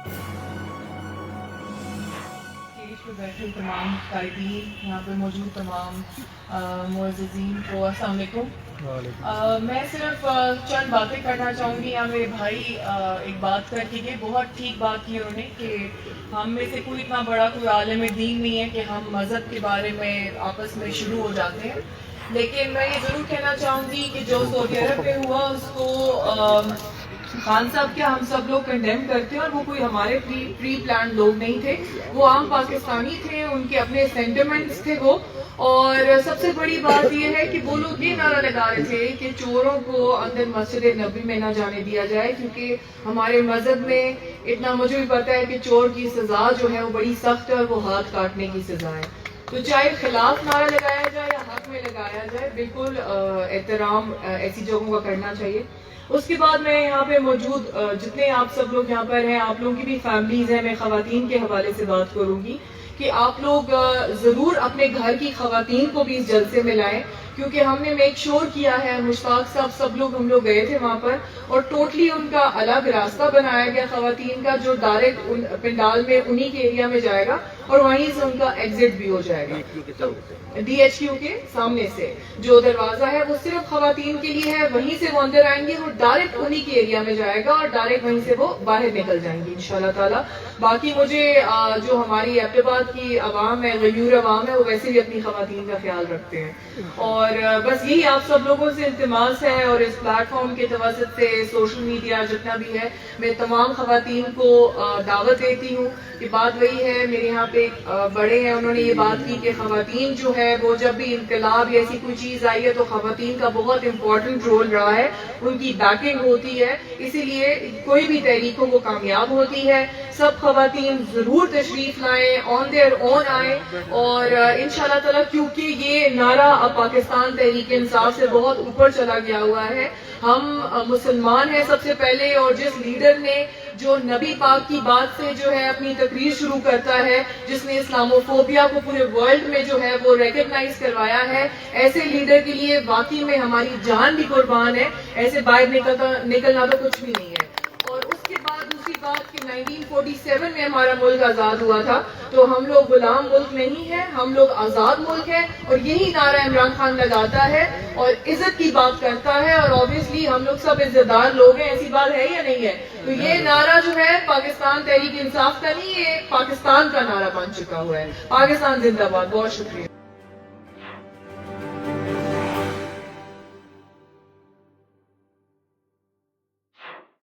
Stage پہ بیٹھے تمام قائدین، یہاں پہ موجود تمام معززین کو السلام علیکم۔ میں صرف چند باتیں کرنا چاہوں گی۔ یہاں میرے بھائی ایک بات کر کے گئے، بہت ٹھیک بات کی انہوں نے کہ ہم میں سے کوئی اتنا بڑا کوئی عالم دین نہیں ہے کہ ہم مذہب کے بارے میں آپس میں شروع ہو جاتے ہیں، لیکن میں یہ ضرور کہنا چاہوں گی کہ جو سعودی عرب میں ہوا اس کو خان صاحب کیا ہم سب لوگ کنڈیم کرتے ہیں، اور وہ کوئی ہمارے پری پلان لوگ نہیں تھے، وہ عام پاکستانی تھے، ان کے اپنے سینٹیمنٹس تھے وہ۔ اور سب سے بڑی بات یہ ہے کہ وہ لوگ یہ نعرہ لگا رہے تھے کہ چوروں کو اندر مسجد نبی میں نہ جانے دیا جائے، کیونکہ ہمارے مذہب میں اتنا مجھے بھی پتا ہے کہ چور کی سزا جو ہے وہ بڑی سخت ہے، اور وہ ہاتھ کاٹنے کی سزا ہے۔ تو چاہے خلاف نعرہ لگایا جائے یا حق میں لگایا جائے، بالکل احترام ایسی جگہوں کا کرنا چاہیے۔ اس کے بعد میں یہاں پہ موجود جتنے آپ سب لوگ یہاں پر ہیں، آپ لوگوں کی بھی فیملیز ہیں، میں خواتین کے حوالے سے بات کروں گی کہ آپ لوگ ضرور اپنے گھر کی خواتین کو بھی اس جلسے میں لائیں، کیونکہ ہم نے میک شور کیا ہے، مشتاق صاحب سب لوگ ہم لوگ گئے تھے وہاں پر، اور ٹوٹلی ان کا الگ راستہ بنایا گیا خواتین کا، جو ڈائریکٹ پنڈال میں انہی کے ایریا میں جائے گا، اور وہیں سے ان کا ایگزٹ بھی ہو جائے گا۔ ڈی ایچ کیو کے سامنے سے جو دروازہ ہے وہ صرف خواتین کے لیے ہے، وہیں سے وہ اندر آئیں گے، وہ ڈائریکٹ انہی کے ایریا میں جائے گا، اور ڈائریکٹ وہیں سے وہ باہر نکل جائیں گی انشاءاللہ تعالی۔ باقی مجھے جو ہماری ایبٹ آباد کی عوام ہے، غیور عوام ہے، وہ ویسے بھی اپنی خواتین کا خیال رکھتے ہیں، اور بس یہی آپ سب لوگوں سے التماس ہے، اور اس پلیٹ فارم کے توسط سے سوشل میڈیا جتنا بھی ہے، میں تمام خواتین کو دعوت دیتی ہوں کہ بات وہی ہے۔ میرے یہاں پہ بڑے ہیں، انہوں نے یہ بات کی کہ خواتین جو ہے وہ جب بھی انقلاب یا ایسی کوئی چیز آئی ہے تو خواتین کا بہت امپورٹنٹ رول رہا ہے، ان کی بیکنگ ہوتی ہے، اسی لیے کوئی بھی تحریک ہو وہ کامیاب ہوتی ہے۔ سب خواتین ضرور تشریف لائیں، آن دیئر اون آئیں، اور انشاءاللہ تعالیٰ کیونکہ یہ نعرہ اب پاکستان تحریک انصاف سے بہت اوپر چلا گیا ہوا ہے، ہم مسلمان ہیں سب سے پہلے، اور جس لیڈر نے جو نبی پاک کی بات سے جو ہے اپنی تقریر شروع کرتا ہے، جس نے اسلاموفوبیا کو پورے ورلڈ میں جو ہے وہ ریکگنائز کروایا ہے، ایسے لیڈر کے لیے واقعی میں ہماری جان بھی قربان ہے، ایسے باہر نکلنا تو کچھ بھی نہیں ہے۔ اور اس کے بعد دوسری بات کہ 1947 میں ہمارا ملک آزاد ہوا تھا، تو ہم لوگ غلام ملک نہیں ہیں، ہم لوگ آزاد ملک ہیں، اور یہی نعرہ عمران خان لگاتا ہے اور عزت کی بات کرتا ہے، اور obviously ہم لوگ سب عزت دار لوگ ہیں، ایسی بات ہے یا نہیں ہے؟ تو یہ نعرہ جو ہے پاکستان تحریک انصاف کا نہیں، یہ پاکستان کا نعرہ بن چکا ہوا ہے۔ پاکستان زندہ باد۔ بہت شکریہ۔